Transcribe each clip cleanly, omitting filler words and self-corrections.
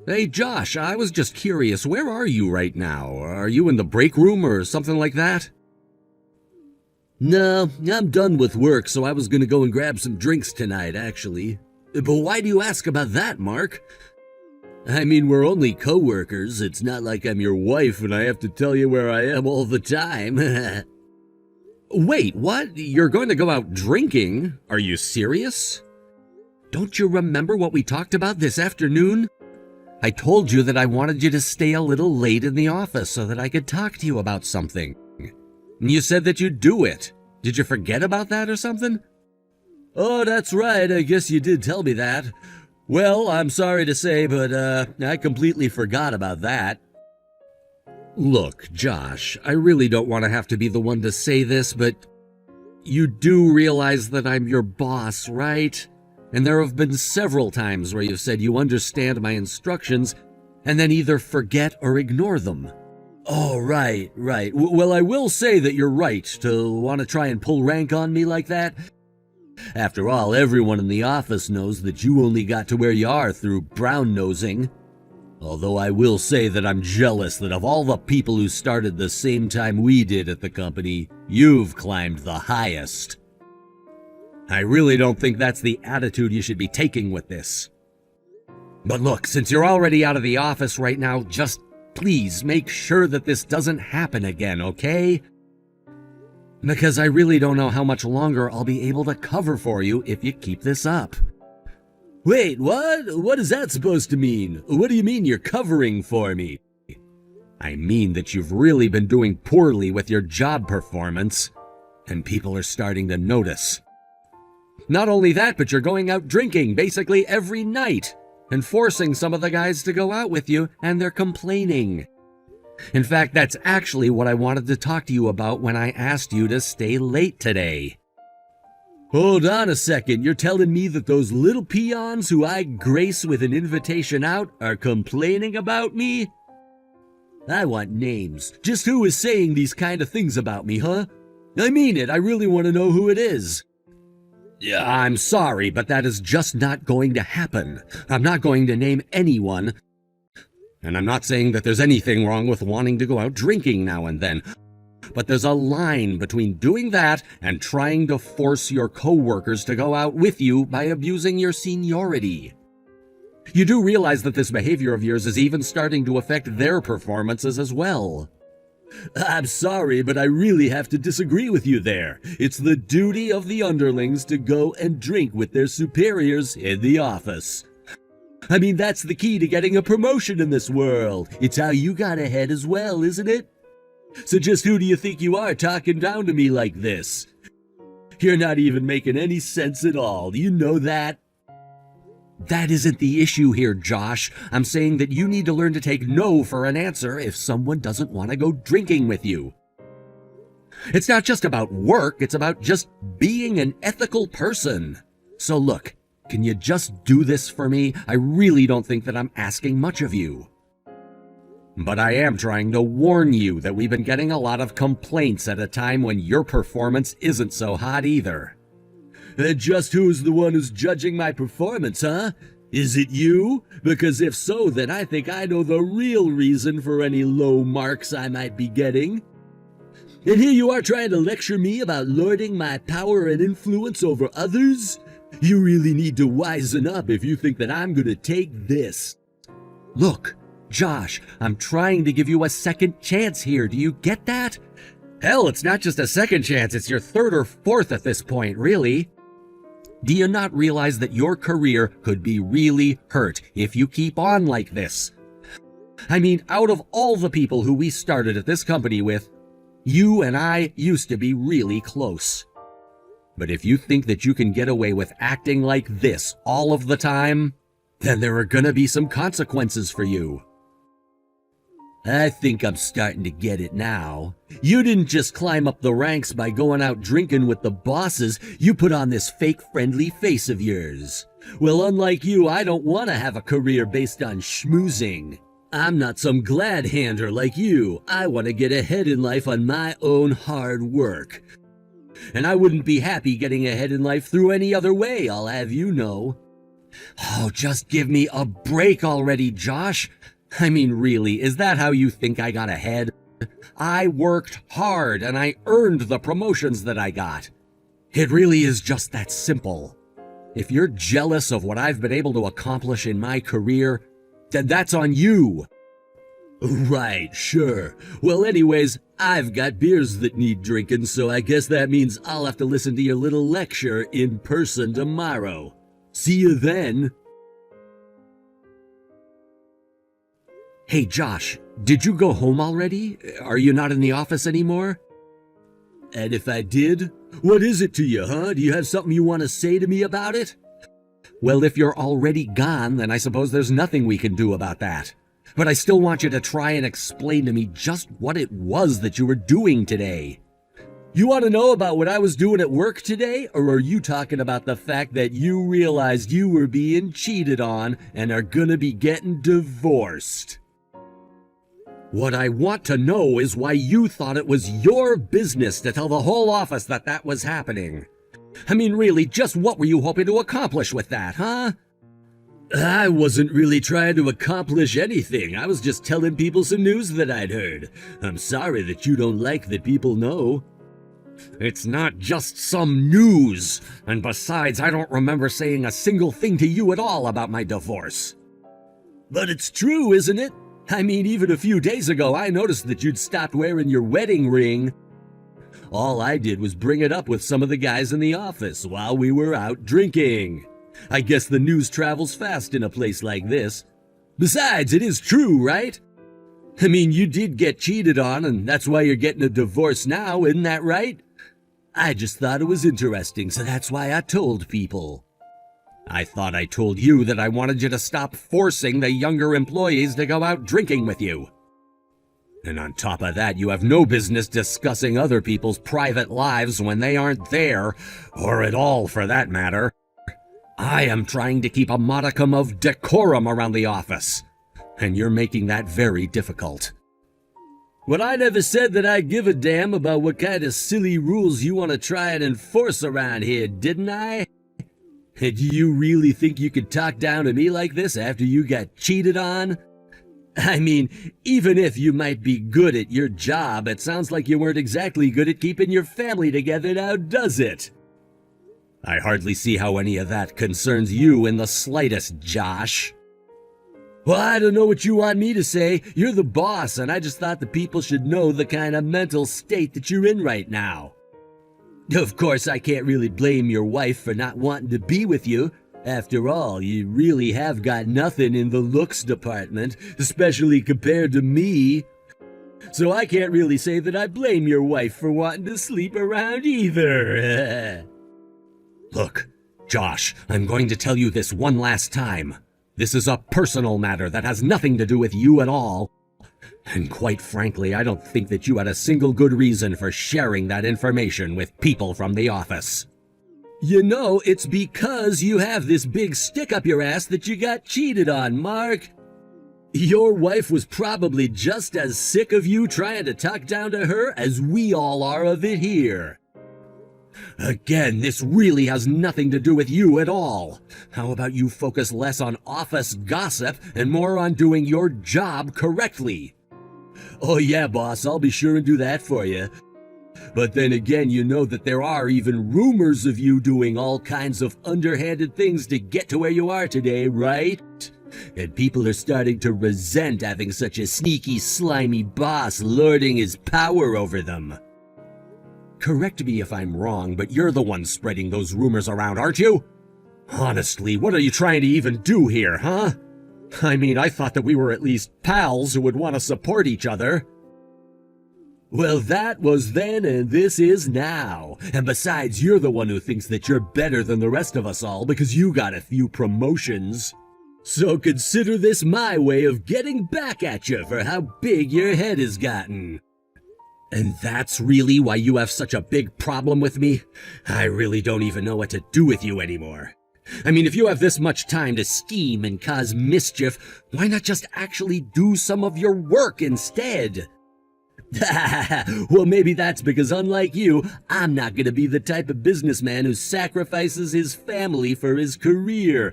Hey Josh, I was just curious, where are you right now? Are you in the break room or something like that? No, I'm done with work, so I was gonna go and grab some drinks tonight, actually. But why do you ask about that, Mark? I mean, we're only co-workers. It's not like I'm your wife and I have to tell you where I am all the time. Wait, what? You're going to go out drinking? Are you serious? Don't you remember what we talked about this afternoon? I told you that I wanted you to stay a little late in the office so that I could talk to you about something. You said that you'd do it. Did you forget about that or something? Oh, that's right. I guess you did tell me that. Well, I'm sorry to say, but I completely forgot about that. Look, Josh, I really don't want to have to be the one to say this, but you do realize that I'm your boss, right? And there have been several times where you've said you understand my instructions and then either forget or ignore them. Oh, right. Well, I will say that you're right to want to try and pull rank on me like that. After all, everyone in the office knows that you only got to where you are through brown-nosing. Although I will say that I'm jealous that of all the people who started the same time we did at the company, you've climbed the highest. I really don't think that's the attitude you should be taking with this. But look, since you're already out of the office right now, just please make sure that this doesn't happen again, okay? Because I really don't know how much longer I'll be able to cover for you if you keep this up. Wait, what? What is that supposed to mean? What do you mean you're covering for me? I mean that you've really been doing poorly with your job performance, and people are starting to notice. Not only that, but you're going out drinking basically every night, and forcing some of the guys to go out with you, and they're complaining. In fact, that's actually what I wanted to talk to you about when I asked you to stay late today. Hold on a second, you're telling me that those little peons who I grace with an invitation out are complaining about me? I want names. Just who is saying these kind of things about me, huh? I mean it, I really want to know who it is. Yeah, I'm sorry, but that is just not going to happen. I'm not going to name anyone. And I'm not saying that there's anything wrong with wanting to go out drinking now and then. But there's a line between doing that and trying to force your coworkers to go out with you by abusing your seniority. You do realize that this behavior of yours is even starting to affect their performances as well. I'm sorry, but I really have to disagree with you there. It's the duty of the underlings to go and drink with their superiors in the office. I mean, that's the key to getting a promotion in this world. It's how you got ahead as well, isn't it? So just who do you think you are talking down to me like this? You're not even making any sense at all. Do you know that? That isn't the issue here, Josh. I'm saying that you need to learn to take no for an answer if someone doesn't want to go drinking with you. It's not just about work, it's about just being an ethical person. So look, can you just do this for me? I really don't think that I'm asking much of you. But I am trying to warn you that we've been getting a lot of complaints at a time when your performance isn't so hot either. Just who's the one who's judging my performance, huh? Is it you? Because if so, then I think I know the real reason for any low marks I might be getting. And here you are trying to lecture me about lording my power and influence over others? You really need to wisen up if you think that I'm gonna take this. Look, Josh, I'm trying to give you a second chance here. Do you get that? Hell, it's not just a second chance, it's your third or fourth at this point, really. Do you not realize that your career could be really hurt if you keep on like this? I mean, out of all the people who we started at this company with, you and I used to be really close. But if you think that you can get away with acting like this all of the time, then there are gonna be some consequences for you. I think I'm starting to get it now. You didn't just climb up the ranks by going out drinking with the bosses, you put on this fake friendly face of yours. Well, unlike you, I don't want to have a career based on schmoozing. I'm not some glad-hander like you. I want to get ahead in life on my own hard work. And I wouldn't be happy getting ahead in life through any other way, I'll have you know. Oh, just give me a break already, Josh. I mean, really, is that how you think I got ahead? I worked hard and I earned the promotions that I got. It really is just that simple. If you're jealous of what I've been able to accomplish in my career, then that's on you. Right, sure. Well, anyways, I've got beers that need drinking, so I guess that means I'll have to listen to your little lecture in person tomorrow. See you then. Hey, Josh, did you go home already? Are you not in the office anymore? And if I did, what is it to you, huh? Do you have something you want to say to me about it? Well, if you're already gone, then I suppose there's nothing we can do about that. But I still want you to try and explain to me just what it was that you were doing today. You want to know about what I was doing at work today, or are you talking about the fact that you realized you were being cheated on and are gonna be getting divorced? What I want to know is why you thought it was your business to tell the whole office that that was happening. I mean, really, just what were you hoping to accomplish with that, huh? I wasn't really trying to accomplish anything. I was just telling people some news that I'd heard. I'm sorry that you don't like that people know. It's not just some news. And besides, I don't remember saying a single thing to you at all about my divorce. But it's true, isn't it? I mean, even a few days ago, I noticed that you'd stopped wearing your wedding ring. All I did was bring it up with some of the guys in the office while we were out drinking. I guess the news travels fast in a place like this. Besides, it is true, right? I mean, you did get cheated on, and that's why you're getting a divorce now, isn't that right? I just thought it was interesting, so that's why I told people. I thought I told you that I wanted you to stop forcing the younger employees to go out drinking with you. And on top of that, you have no business discussing other people's private lives when they aren't there, or at all for that matter. I am trying to keep a modicum of decorum around the office, and you're making that very difficult. Well, I never said that I give a damn about what kind of silly rules you want to try and enforce around here, didn't I? Do you really think you could talk down to me like this after you got cheated on? I mean, even if you might be good at your job, it sounds like you weren't exactly good at keeping your family together now, does it? I hardly see how any of that concerns you in the slightest, Josh. Well, I don't know what you want me to say. You're the boss, and I just thought the people should know the kind of mental state that you're in right now. Of course, I can't really blame your wife for not wanting to be with you. After all, you really have got nothing in the looks department, especially compared to me. So I can't really say that I blame your wife for wanting to sleep around either. Look, Josh, I'm going to tell you this one last time. This is a personal matter that has nothing to do with you at all. And quite frankly, I don't think that you had a single good reason for sharing that information with people from the office. You know, it's because you have this big stick up your ass that you got cheated on, Mark. Your wife was probably just as sick of you trying to talk down to her as we all are of it here. Again, this really has nothing to do with you at all. How about you focus less on office gossip and more on doing your job correctly? Oh yeah, boss, I'll be sure and do that for you. But then again, you know that there are even rumors of you doing all kinds of underhanded things to get to where you are today, right? And people are starting to resent having such a sneaky, slimy boss lording his power over them. Correct me if I'm wrong, but you're the one spreading those rumors around, aren't you? Honestly, what are you trying to even do here, huh? I mean, I thought that we were at least pals who would want to support each other. Well, that was then and this is now. And besides, you're the one who thinks that you're better than the rest of us all because you got a few promotions. So consider this my way of getting back at you for how big your head has gotten. And that's really why you have such a big problem with me? I really don't even know what to do with you anymore. I mean, if you have this much time to scheme and cause mischief, why not just actually do some of your work instead? Well, maybe that's because unlike you, I'm not going to be the type of businessman who sacrifices his family for his career.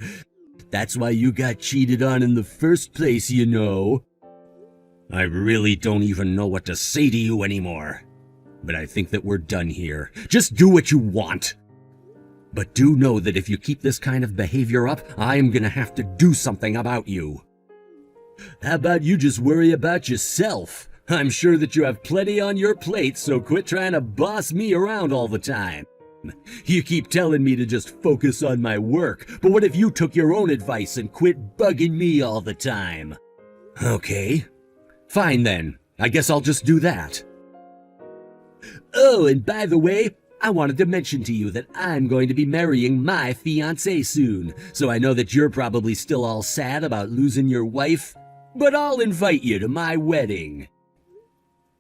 That's why you got cheated on in the first place, you know. I really don't even know what to say to you anymore. But I think that we're done here. Just do what you want. But do know that if you keep this kind of behavior up, I'm gonna have to do something about you. How about you just worry about yourself? I'm sure that you have plenty on your plate, so quit trying to boss me around all the time. You keep telling me to just focus on my work, but what if you took your own advice and quit bugging me all the time? Okay. Fine then. I guess I'll just do that. Oh, and by the way, I wanted to mention to you that I'm going to be marrying my fiancée soon, so I know that you're probably still all sad about losing your wife, but I'll invite you to my wedding.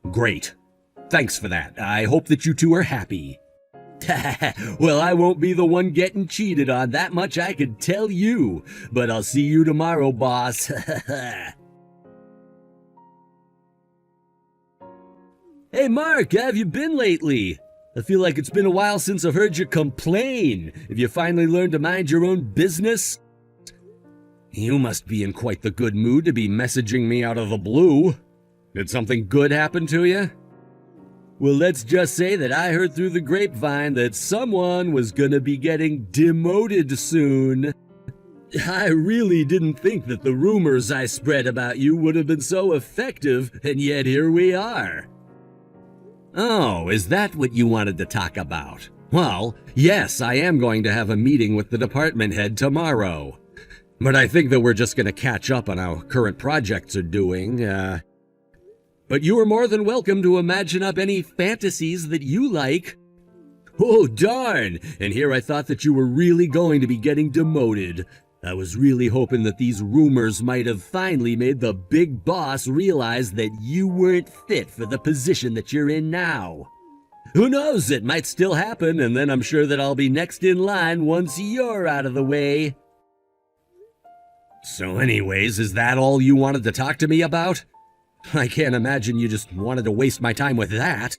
Great. Thanks for that. I hope that you two are happy. Well, I won't be the one getting cheated on, that much I can tell you, but I'll see you tomorrow, boss. Hey Mark, how have you been lately? I feel like it's been a while since I've heard you complain. Have you finally learned to mind your own business? You must be in quite the good mood to be messaging me out of the blue. Did something good happen to you? Well, let's just say that I heard through the grapevine that someone was gonna be getting demoted soon. I really didn't think that the rumors I spread about you would have been so effective, and yet here we are. Oh, is that what you wanted to talk about? Well, yes, I am going to have a meeting with the department head tomorrow. But I think that we're just going to catch up on how current projects are doing. But you are more than welcome to imagine up any fantasies that you like. Oh, darn! And here I thought that you were really going to be getting demoted. I was really hoping that these rumors might have finally made the big boss realize that you weren't fit for the position that you're in now. Who knows, it might still happen, and then I'm sure that I'll be next in line once you're out of the way. So anyways, is that all you wanted to talk to me about? I can't imagine you just wanted to waste my time with that.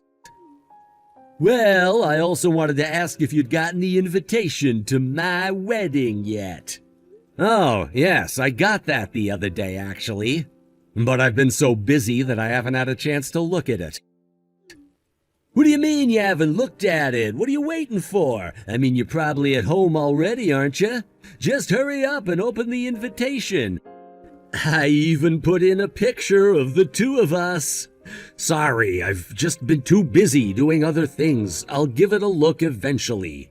Well, I also wanted to ask if you'd gotten the invitation to my wedding yet. Oh, yes, I got that the other day, actually. But I've been so busy that I haven't had a chance to look at it. What do you mean you haven't looked at it? What are you waiting for? I mean, you're probably at home already, aren't you? Just hurry up and open the invitation. I even put in a picture of the two of us. Sorry, I've just been too busy doing other things. I'll give it a look eventually.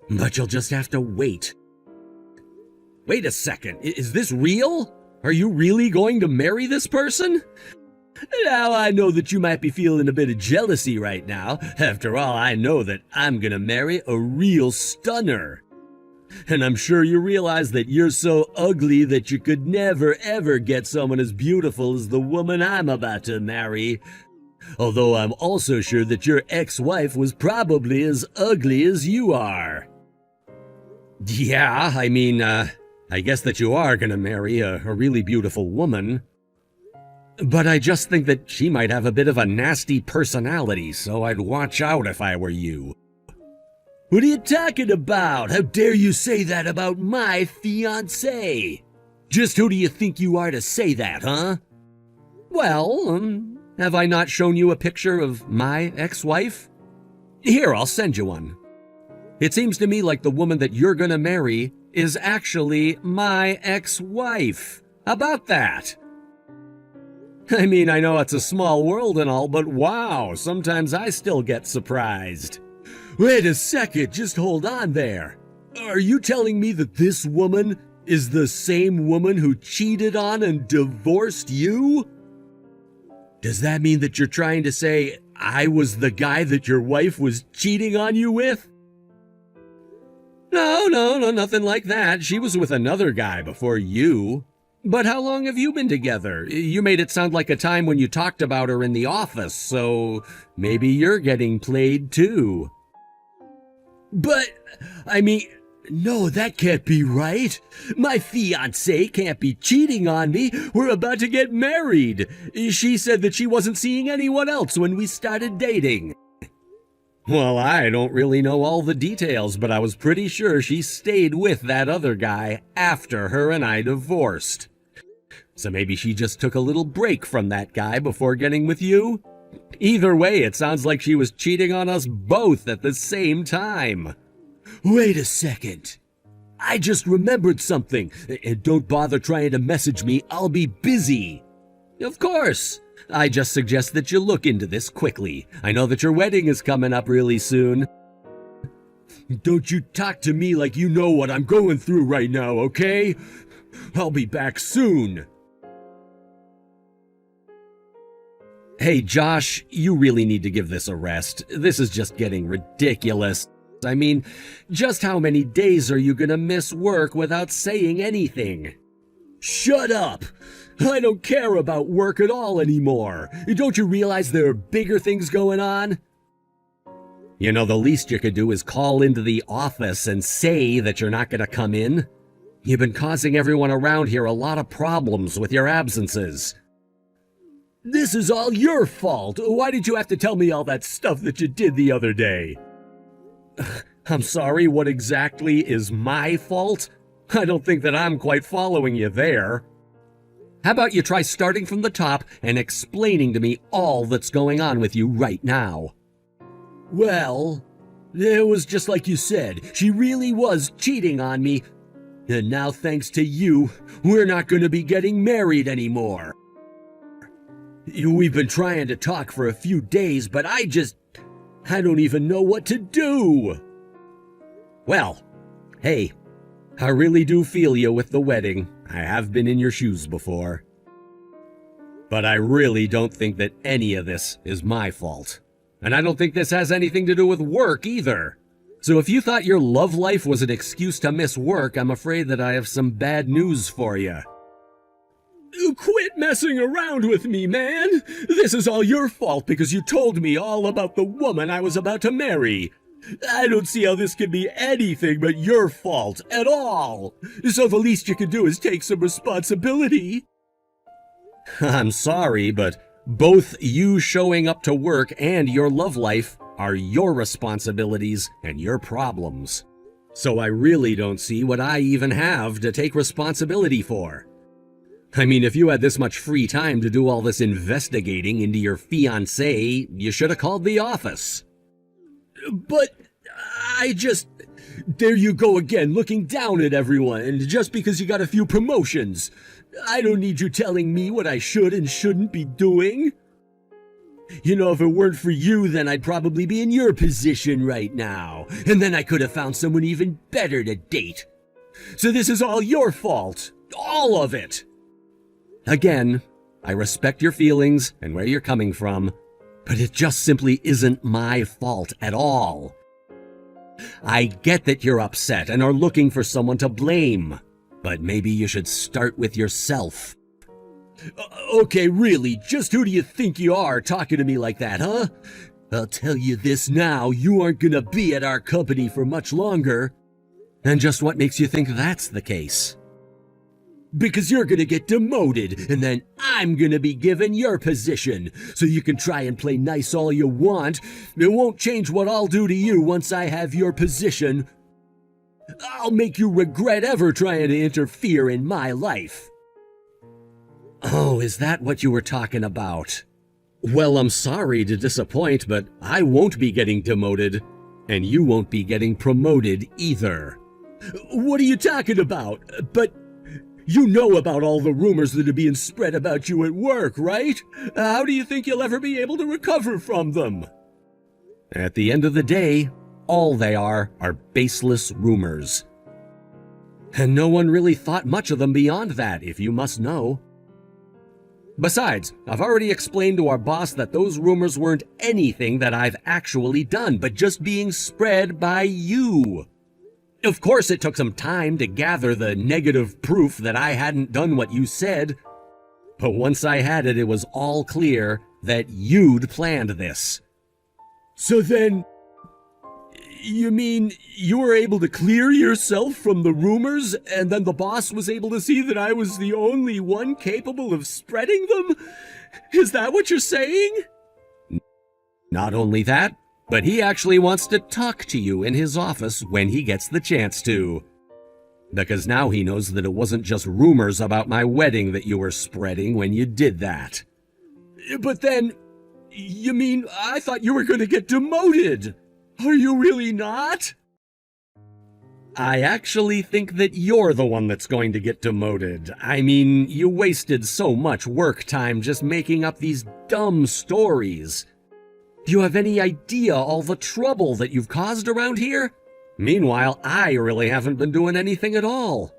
But you'll just have to wait. Wait a second, is this real? Are you really going to marry this person? Now, I know that you might be feeling a bit of jealousy right now. After all, I know that I'm gonna marry a real stunner. And I'm sure you realize that you're so ugly that you could never ever get someone as beautiful as the woman I'm about to marry. Although I'm also sure that your ex-wife was probably as ugly as you are. Yeah, I mean, I guess that you are gonna marry a really beautiful woman. But I just think that she might have a bit of a nasty personality, so I'd watch out if I were you. What are you talking about? How dare you say that about my fiancée? Just who do you think you are to say that, huh? Well, have I not shown you a picture of my ex-wife? Here, I'll send you one. It seems to me like the woman that you're gonna marry is actually my ex-wife. How about that? I mean, I know it's a small world and all, but wow, sometimes I still get surprised. Wait a second, just hold on there. Are you telling me that this woman is the same woman who cheated on and divorced you? Does that mean that you're trying to say I was the guy that your wife was cheating on you with? No, nothing like that. She was with another guy before you. But how long have you been together? You made it sound like a time when you talked about her in the office, so maybe you're getting played too. But, I mean, no, that can't be right. My fiancée can't be cheating on me. We're about to get married. She said that she wasn't seeing anyone else when we started dating. Well, I don't really know all the details, but I was pretty sure she stayed with that other guy after her and I divorced. So maybe she just took a little break from that guy before getting with you? Either way, it sounds like she was cheating on us both at the same time. Wait a second. I just remembered something. And don't bother trying to message me, I'll be busy. Of course. I just suggest that you look into this quickly. I know that your wedding is coming up really soon. Don't you talk to me like you know what I'm going through right now, okay? I'll be back soon. Hey, Josh, you really need to give this a rest. This is just getting ridiculous. I mean, just how many days are you gonna miss work without saying anything? Shut up! I don't care about work at all anymore. Don't you realize there are bigger things going on? You know, the least you could do is call into the office and say that you're not gonna come in. You've been causing everyone around here a lot of problems with your absences. This is all your fault. Why did you have to tell me all that stuff that you did the other day? I'm sorry, what exactly is my fault? I don't think that I'm quite following you there. How about you try starting from the top and explaining to me all that's going on with you right now? Well, it was just like you said. She really was cheating on me. And now, thanks to you, we're not going to be getting married anymore. We've been trying to talk for a few days, but I don't even know what to do. Well, hey, I really do feel you with the wedding. I have been in your shoes before. But I really don't think that any of this is my fault. And I don't think this has anything to do with work either. So if you thought your love life was an excuse to miss work, I'm afraid that I have some bad news for you. Quit messing around with me, man! This is all your fault because you told me all about the woman I was about to marry. I don't see how this can be anything but your fault at all. So the least you can do is take some responsibility. I'm sorry, but both you showing up to work and your love life are your responsibilities and your problems. So I really don't see what I even have to take responsibility for. I mean, if you had this much free time to do all this investigating into your fiancé, you should have called the office. But there you go again, looking down at everyone, just because you got a few promotions. I don't need you telling me what I should and shouldn't be doing. You know, if it weren't for you, then I'd probably be in your position right now, and then I could have found someone even better to date. So this is all your fault. All of it. Again, I respect your feelings and where you're coming from, but it just simply isn't my fault at all. I get that you're upset and are looking for someone to blame, but maybe you should start with yourself. Okay, really, just who do you think you are talking to me like that, huh? I'll tell you this now, you aren't gonna be at our company for much longer. And just what makes you think that's the case? Because you're gonna get demoted, and then I'm gonna be given your position. So you can try and play nice all you want. It won't change what I'll do to you once I have your position. I'll make you regret ever trying to interfere in my life. Oh, is that what you were talking about? Well, I'm sorry to disappoint, but I won't be getting demoted, and you won't be getting promoted either. What are you talking about? But you know about all the rumors that are being spread about you at work, right? How do you think you'll ever be able to recover from them? At the end of the day, all they are baseless rumors. And no one really thought much of them beyond that, if you must know. Besides, I've already explained to our boss that those rumors weren't anything that I've actually done, but just being spread by you. Of course, it took some time to gather the negative proof that I hadn't done what you said. But once I had it, it was all clear that you'd planned this. So then, you mean you were able to clear yourself from the rumors, and then the boss was able to see that I was the only one capable of spreading them? Is that what you're saying? Not only that, but he actually wants to talk to you in his office when he gets the chance to. Because now he knows that it wasn't just rumors about my wedding that you were spreading when you did that. But then, you mean I thought you were going to get demoted? Are you really not? I actually think that you're the one that's going to get demoted. I mean, you wasted so much work time just making up these dumb stories. Do you have any idea all the trouble that you've caused around here? Meanwhile, I really haven't been doing anything at all.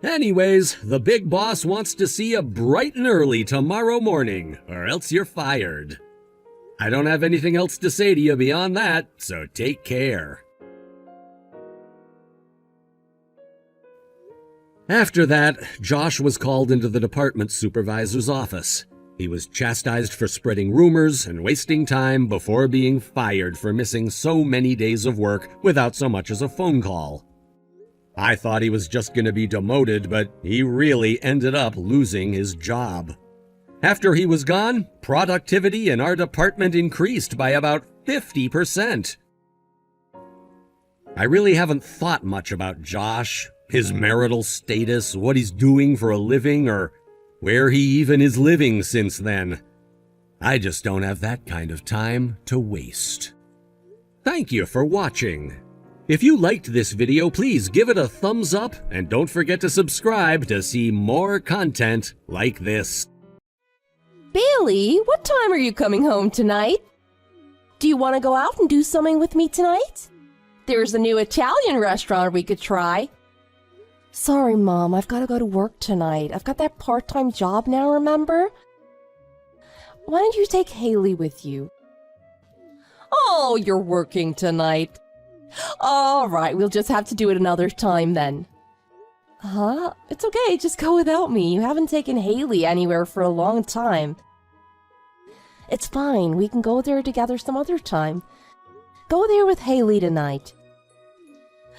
Anyways, the big boss wants to see you bright and early tomorrow morning, or else you're fired. I don't have anything else to say to you beyond that, so take care. After that, Josh was called into the department supervisor's office. He was chastised for spreading rumors and wasting time before being fired for missing so many days of work without so much as a phone call. I thought he was just going to be demoted, but he really ended up losing his job. After he was gone, productivity in our department increased by about 50%. I really haven't thought much about Josh, his marital status, what he's doing for a living, or where he even is living since then. I just don't have that kind of time to waste. Thank you for watching. If you liked this video, please give it a thumbs up and don't forget to subscribe to see more content like this. Bailey, what time are you coming home tonight? Do you want to go out and do something with me tonight? There's a new Italian restaurant we could try. Sorry, Mom, I've got to go to work tonight. I've got that part-time job now, remember? Why don't you take Haley with you? Oh, you're working tonight. All right, we'll just have to do it another time then. Huh? It's okay, just go without me. You haven't taken Haley anywhere for a long time. It's fine, we can go there together some other time. Go there with Haley tonight.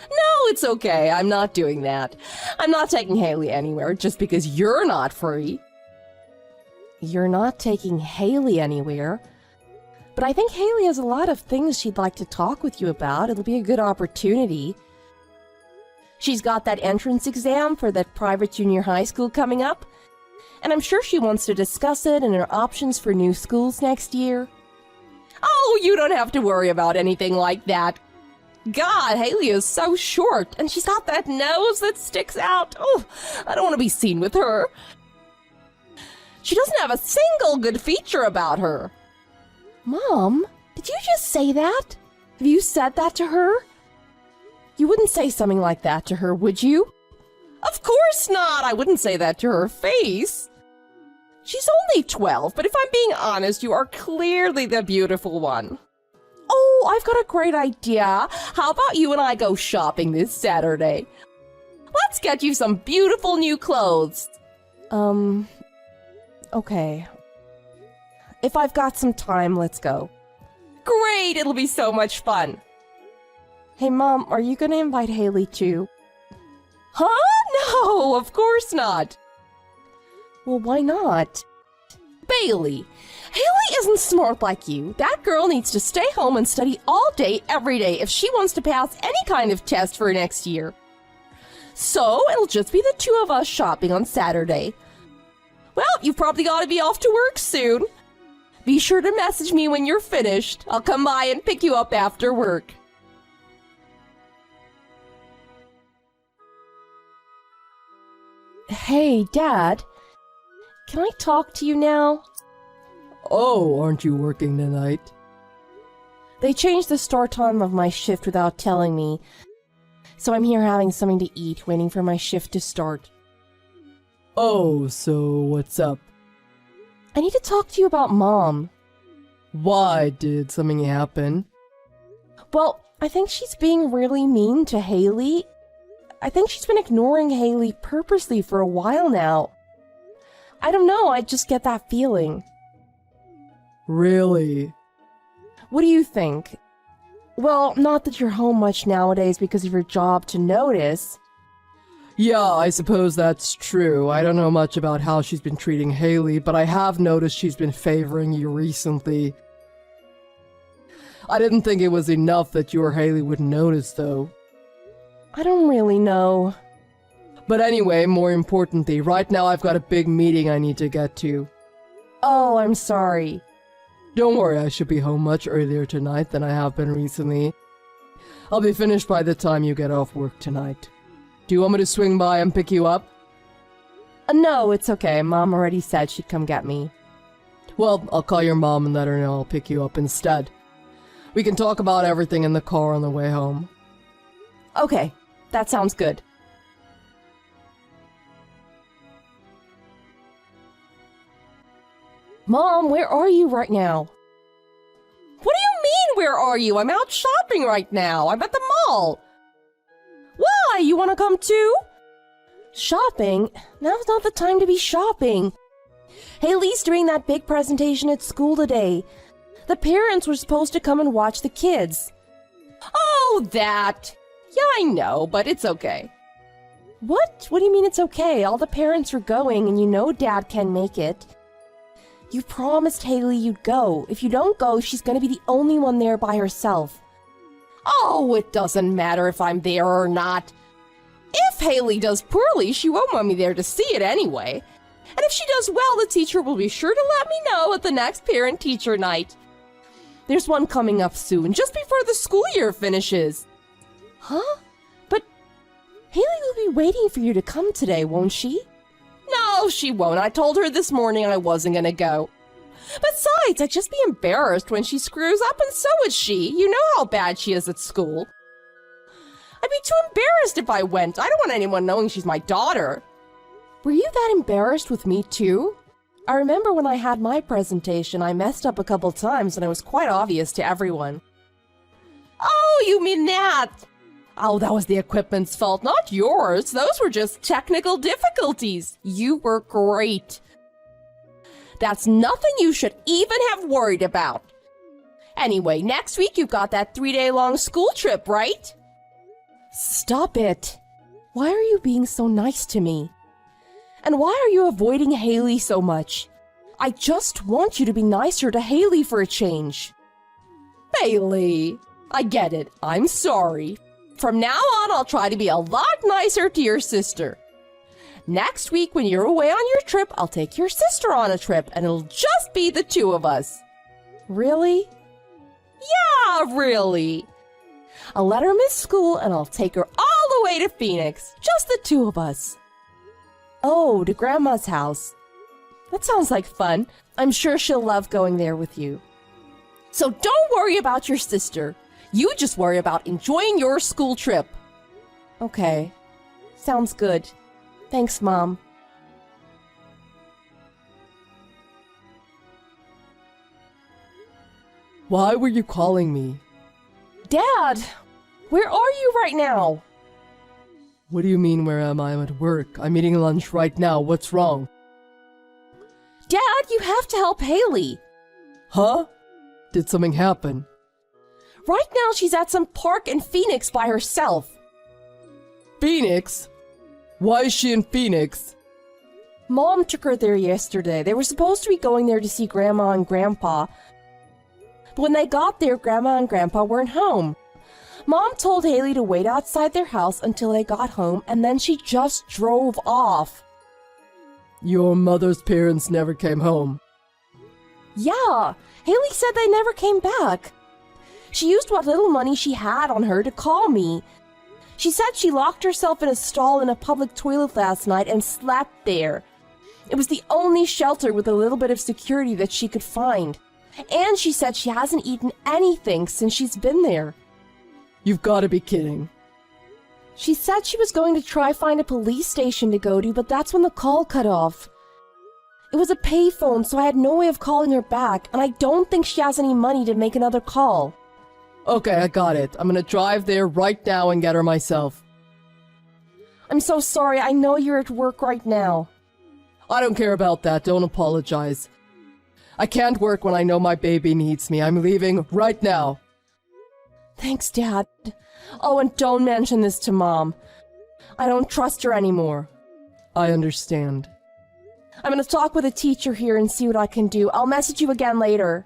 No, it's okay. I'm not doing that. I'm not taking Haley anywhere just because you're not free. You're not taking Haley anywhere? But I think Haley has a lot of things she'd like to talk with you about. It'll be a good opportunity. She's got that entrance exam for that private junior high school coming up, and I'm sure she wants to discuss it and her options for new schools next year. Oh, you don't have to worry about anything like that. God, Haley is so short, and she's got that nose that sticks out. Oh, I don't want to be seen with her. She doesn't have a single good feature about her. Mom, did you just say that? Have you said that to her? You wouldn't say something like that to her, would you? Of course not. I wouldn't say that to her face. She's only 12, but if I'm being honest, you are clearly the beautiful one. Oh, I've got a great idea. How about you and I go shopping this Saturday? Let's get you some beautiful new clothes. Okay. If I've got some time, let's go. Great, it'll be so much fun. Hey, Mom, are you gonna invite Haley too? Huh? No, of course not. Well, why not? Bailey, Haley isn't smart like you. That girl needs to stay home and study all day, every day, if she wants to pass any kind of test for next year. So, it'll just be the two of us shopping on Saturday. Well, you've probably got to be off to work soon. Be sure to message me when you're finished. I'll come by and pick you up after work. Hey, Dad. Can I talk to you now? Oh, aren't you working tonight? They changed the start time of my shift without telling me, so I'm here having something to eat, waiting for my shift to start. Oh, so what's up? I need to talk to you about Mom. Why? Did something happen? Well, I think she's being really mean to Haley. I think she's been ignoring Haley purposely for a while now. I don't know, I just get that feeling. Really? What do you think? Well, not that you're home much nowadays because of your job to notice. Yeah, I suppose that's true. I don't know much about how she's been treating Haley, but I have noticed she's been favoring you recently. I didn't think it was enough that you or Haley would notice, though. I don't really know. But anyway, more importantly, right now I've got a big meeting I need to get to. Oh, I'm sorry. Don't worry, I should be home much earlier tonight than I have been recently. I'll be finished by the time you get off work tonight. Do you want me to swing by and pick you up? No, it's okay. Mom already said she'd come get me. Well, I'll call your mom and let her know I'll pick you up instead. We can talk about everything in the car on the way home. Okay, that sounds good. Mom, where are you right now? What do you mean, where are you? I'm out shopping right now. I'm at the mall. Why? You want to come too? Shopping? Now's not the time to be shopping. Haley's doing that big presentation at school today. The parents were supposed to come and watch the kids. Oh, that! Yeah, I know, but it's okay. What? What do you mean it's okay? All the parents are going, and you know Dad can make it. You promised Haley you'd go. If you don't go, she's gonna be the only one there by herself. Oh, it doesn't matter if I'm there or not. If Haley does poorly, she won't want me there to see it anyway. And if she does well, the teacher will be sure to let me know at the next parent-teacher night. There's one coming up soon, just before the school year finishes. Huh? But Haley will be waiting for you to come today, won't she? No, she won't. I told her this morning I wasn't gonna go. Besides, I'd just be embarrassed when she screws up, and so would she. You know how bad she is at school. I'd be too embarrassed if I went. I don't want anyone knowing she's my daughter. Were you that embarrassed with me, too? I remember when I had my presentation, I messed up a couple times, and it was quite obvious to everyone. Oh, you mean that? Oh, that was the equipment's fault, not yours. Those were just technical difficulties. You were great. That's nothing you should even have worried about. Anyway, next week you've got that 3-day-long school trip, right? Stop it. Why are you being so nice to me? And why are you avoiding Haley so much? I just want you to be nicer to Haley for a change. Haley, I get it. I'm sorry. From now on, I'll try to be a lot nicer to your sister. Next week, when you're away on your trip, I'll take your sister on a trip, and it'll just be the two of us. Really? Yeah, really. I'll let her miss school, and I'll take her all the way to Phoenix. Just the two of us. Oh, to Grandma's house. That sounds like fun. I'm sure she'll love going there with you. So don't worry about your sister. You just worry about enjoying your school trip. Okay. Sounds good. Thanks, Mom. Why were you calling me? Dad, where are you right now? What do you mean, where am I? I'm at work. I'm eating lunch right now. What's wrong? Dad, you have to help Haley. Huh? Did something happen? Right now she's at some park in Phoenix by herself. Phoenix? Why is she in Phoenix? Mom took her there yesterday. They were supposed to be going there to see Grandma and Grandpa. But when they got there, Grandma and Grandpa weren't home. Mom told Haley to wait outside their house until they got home, and then she just drove off. Your mother's parents never came home. Yeah, Haley said they never came back. She used what little money she had on her to call me. She said she locked herself in a stall in a public toilet last night and slept there. It was the only shelter with a little bit of security that she could find. And she said she hasn't eaten anything since she's been there. You've got to be kidding. She said she was going to try find a police station to go to, but that's when the call cut off. It was a payphone, so I had no way of calling her back, and I don't think she has any money to make another call. Okay, I got it. I'm gonna drive there right now and get her myself. I'm so sorry. I know you're at work right now. I don't care about that. Don't apologize. I can't work when I know my baby needs me. I'm leaving right now. Thanks, Dad. Oh, and don't mention this to Mom. I don't trust her anymore. I understand. I'm going to talk with a teacher here and see what I can do. I'll message you again later.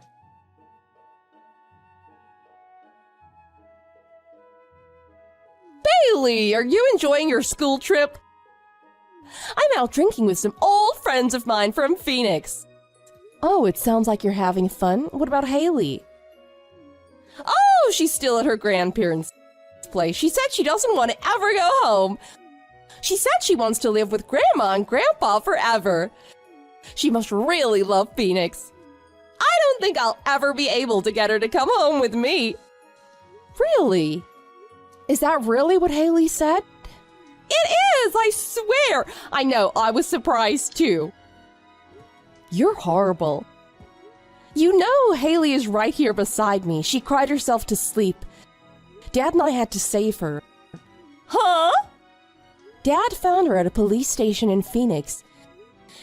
Bailey, are you enjoying your school trip? I'm out drinking with some old friends of mine from Phoenix. Oh, it sounds like you're having fun. What about Haley? Oh, she's still at her grandparents' place. She said she doesn't want to ever go home. She said she wants to live with Grandma and Grandpa forever. She must really love Phoenix. I don't think I'll ever be able to get her to come home with me. Really? Is that really what Haley said? It is, I swear. I know, I was surprised too. You're horrible. You know Haley is right here beside me. She cried herself to sleep. Dad and I had to save her. Huh? Dad found her at a police station in Phoenix.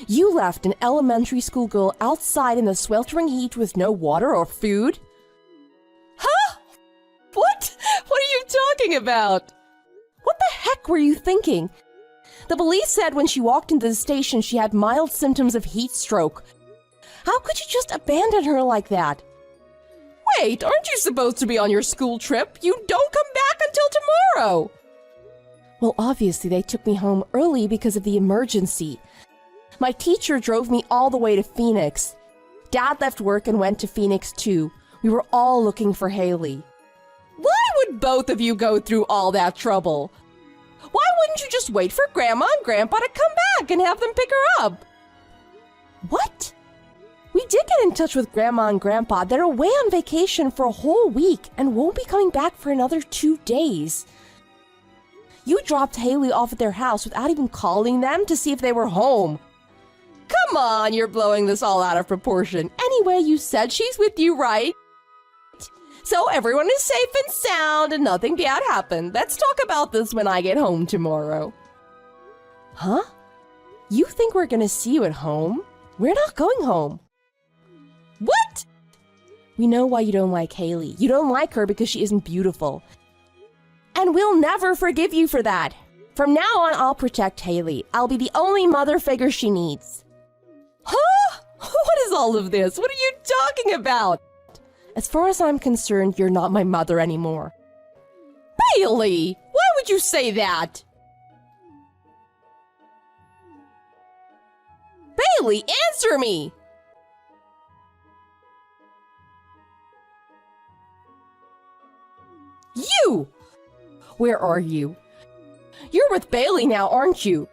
You left an elementary school girl outside in the sweltering heat with no water or food? Huh? What? What are you talking about? What the heck were you thinking? The police said when she walked into the station she had mild symptoms of heat stroke. How could you just abandon her like that? Wait, aren't you supposed to be on your school trip? You don't come back until tomorrow. Well, obviously they took me home early because of the emergency. My teacher drove me all the way to Phoenix. Dad left work and went to Phoenix too. We were all looking for Haley. Why would both of you go through all that trouble? Why wouldn't you just wait for Grandma and Grandpa to come back and have them pick her up? What? We did get in touch with Grandma and Grandpa. They're away on vacation for a whole week and won't be coming back for another 2 days. You dropped Haley off at their house without even calling them to see if they were home. Come on, you're blowing this all out of proportion. Anyway, you said she's with you, right? So everyone is safe and sound and nothing bad happened. Let's talk about this when I get home tomorrow. Huh? You think we're gonna see you at home? We're not going home. What? We know why you don't like Haley. You don't like her because she isn't beautiful. And we'll never forgive you for that. From now on, I'll protect Haley. I'll be the only mother figure she needs. Huh? What is all of this? What are you talking about? As far as I'm concerned, you're not my mother anymore. Bailey! Why would you say that? Bailey, answer me! You! Where are you? You're with Bailey now, aren't you?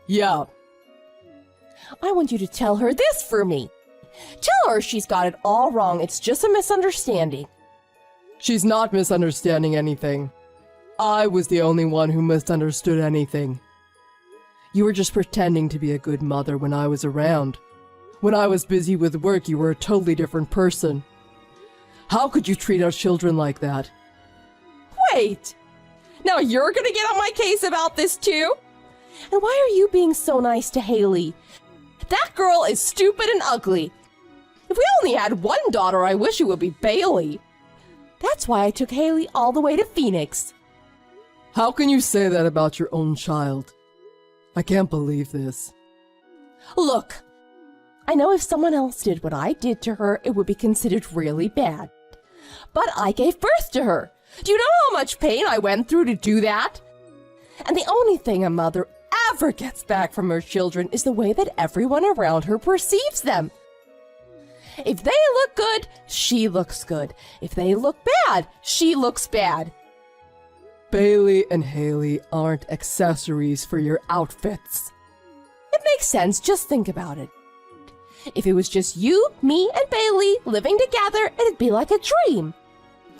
Yeah. I want you to tell her this for me. Tell her she's got it all wrong. It's just a misunderstanding. She's not misunderstanding anything. I was the only one who misunderstood anything. You were just pretending to be a good mother when I was around. When I was busy with work, you were a totally different person. How could you treat our children like that? Wait! Now you're gonna get on my case about this too? And why are you being so nice to Haley? That girl is stupid and ugly. If we only had one daughter, I wish it would be Bailey. That's why I took Haley all the way to Phoenix. How can you say that about your own child? I can't believe this. Look, I know if someone else did what I did to her, it would be considered really bad. But I gave birth to her. Do you know how much pain I went through to do that? And the only thing a mother ever gets back from her children is the way that everyone around her perceives them. If they look good, she looks good. If they look bad, she looks bad. Bailey and Haley aren't accessories for your outfits. It makes sense, just think about it. If it was just you, me, and Bailey living together, it'd be like a dream.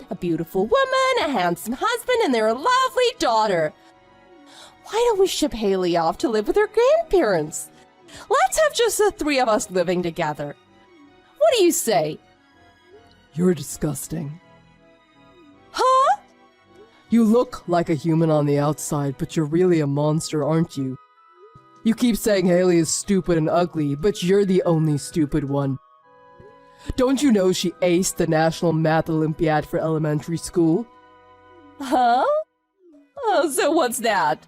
A beautiful woman, a handsome husband, and their lovely daughter. Why don't we ship Haley off to live with her grandparents? Let's have just the 3 of us living together. What do you say? You're disgusting. Huh? You look like a human on the outside, but you're really a monster, aren't you? You keep saying Haley is stupid and ugly, but you're the only stupid one. Don't you know she aced the National Math Olympiad for elementary school? Huh? Oh, so what's that?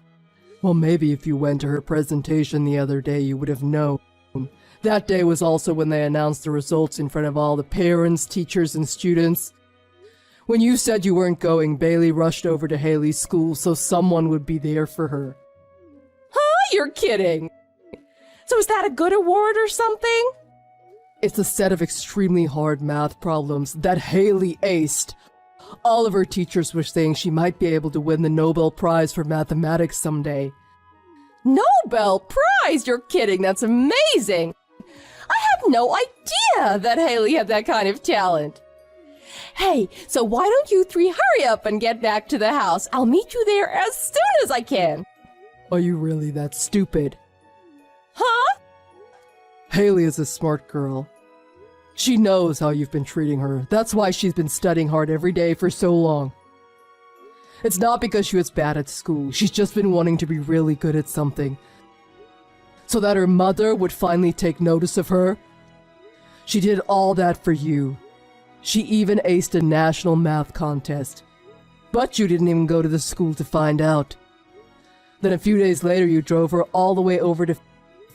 Well, maybe if you went to her presentation the other day, you would have known. That day was also when they announced the results in front of all the parents, teachers, and students. When you said you weren't going, Bailey rushed over to Haley's school so someone would be there for her. Huh? You're kidding. So is that a good award or something? It's a set of extremely hard math problems that Haley aced. All of her teachers were saying she might be able to win the Nobel Prize for mathematics someday. Nobel Prize? You're kidding. That's amazing. I had no idea that Haley had that kind of talent. Hey, so why don't you three hurry up and get back to the house? I'll meet you there as soon as I can. Are you really that stupid? Huh? Haley is a smart girl. She knows how you've been treating her. That's why she's been studying hard every day for so long. It's not because she was bad at school. She's just been wanting to be really good at something, so that her mother would finally take notice of her. She did all that for you. She even aced a national math contest. But you didn't even go to the school to find out. Then a few days later, you drove her all the way over to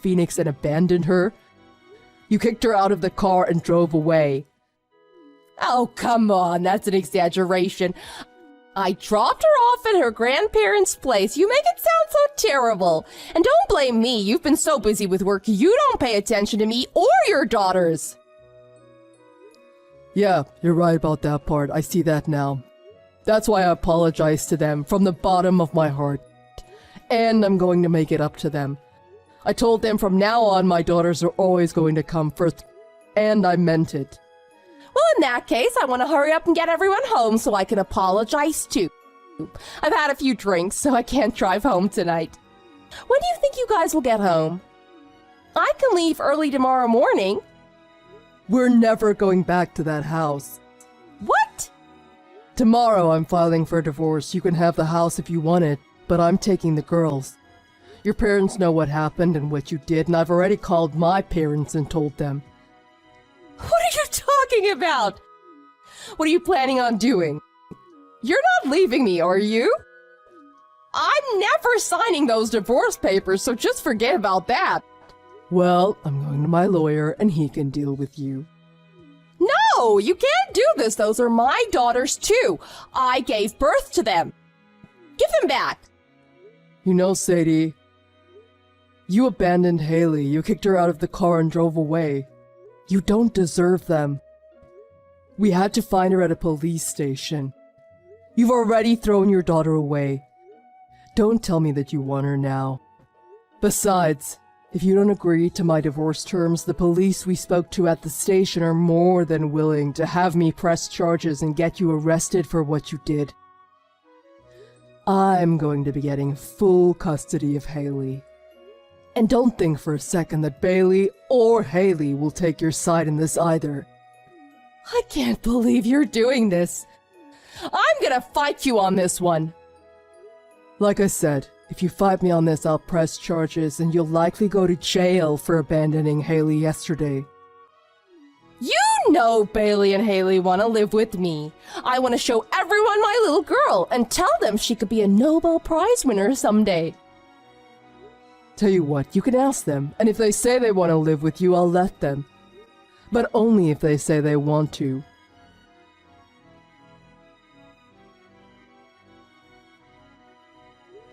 Phoenix and abandoned her. You kicked her out of the car and drove away. Oh, come on. That's an exaggeration. I dropped her off at her grandparents' place. You make it sound so terrible. And don't blame me. You've been so busy with work, you don't pay attention to me or your daughters. Yeah, you're right about that part. I see that now. That's why I apologize to them from the bottom of my heart. And I'm going to make it up to them. I told them from now on my daughters are always going to come first. And I meant it. Well, in that case, I want to hurry up and get everyone home so I can apologize too. I've had a few drinks, so I can't drive home tonight. When do you think you guys will get home? I can leave early tomorrow morning. We're never going back to that house. What? Tomorrow I'm filing for a divorce. You can have the house if you want it, but I'm taking the girls. Your parents know what happened and what you did, and I've already called my parents and told them. What are you talking about? What are you planning on doing? You're not leaving me, are you? I'm never signing those divorce papers, so just forget about that. Well, I'm going to my lawyer and he can deal with you. No, you can't do this. Those are my daughters too. I gave birth to them. Give them back. You know, Sadie, you abandoned Haley. You kicked her out of the car and drove away. You don't deserve them. We had to find her at a police station. You've already thrown your daughter away. Don't tell me that you want her now. Besides, if you don't agree to my divorce terms, the police we spoke to at the station are more than willing to have me press charges and get you arrested for what you did. I'm going to be getting full custody of Haley. And don't think for a second that Bailey or Haley will take your side in this either. I can't believe you're doing this. I'm gonna fight you on this one. Like I said, if you fight me on this, I'll press charges and you'll likely go to jail for abandoning Haley yesterday. You know Bailey and Haley want to live with me. I want to show everyone my little girl and tell them she could be a Nobel Prize winner someday. Tell you what, you can ask them, and if they say they want to live with you, I'll let them. But only if they say they want to.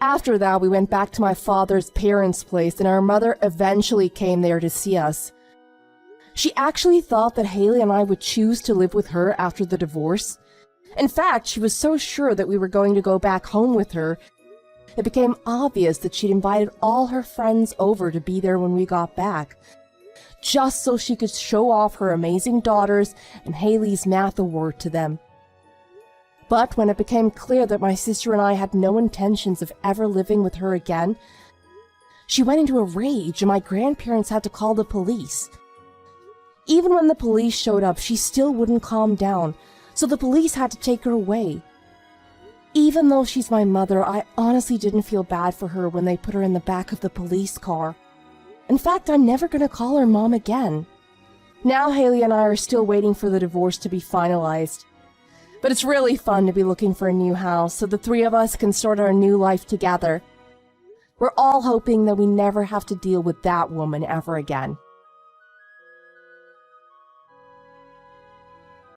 After that, we went back to my father's parents' place, and our mother eventually came there to see us. She actually thought that Haley and I would choose to live with her after the divorce. In fact, she was so sure that we were going to go back home with her, it became obvious that she'd invited all her friends over to be there when we got back, just so she could show off her amazing daughters and Haley's math award to them. But when it became clear that my sister and I had no intentions of ever living with her again, she went into a rage and my grandparents had to call the police. Even when the police showed up, she still wouldn't calm down, so the police had to take her away. Even though she's my mother, I honestly didn't feel bad for her when they put her in the back of the police car. In fact, I'm never going to call her mom again. Now Haley and I are still waiting for the divorce to be finalized. But it's really fun to be looking for a new house so the three of us can start our new life together. We're all hoping that we never have to deal with that woman ever again.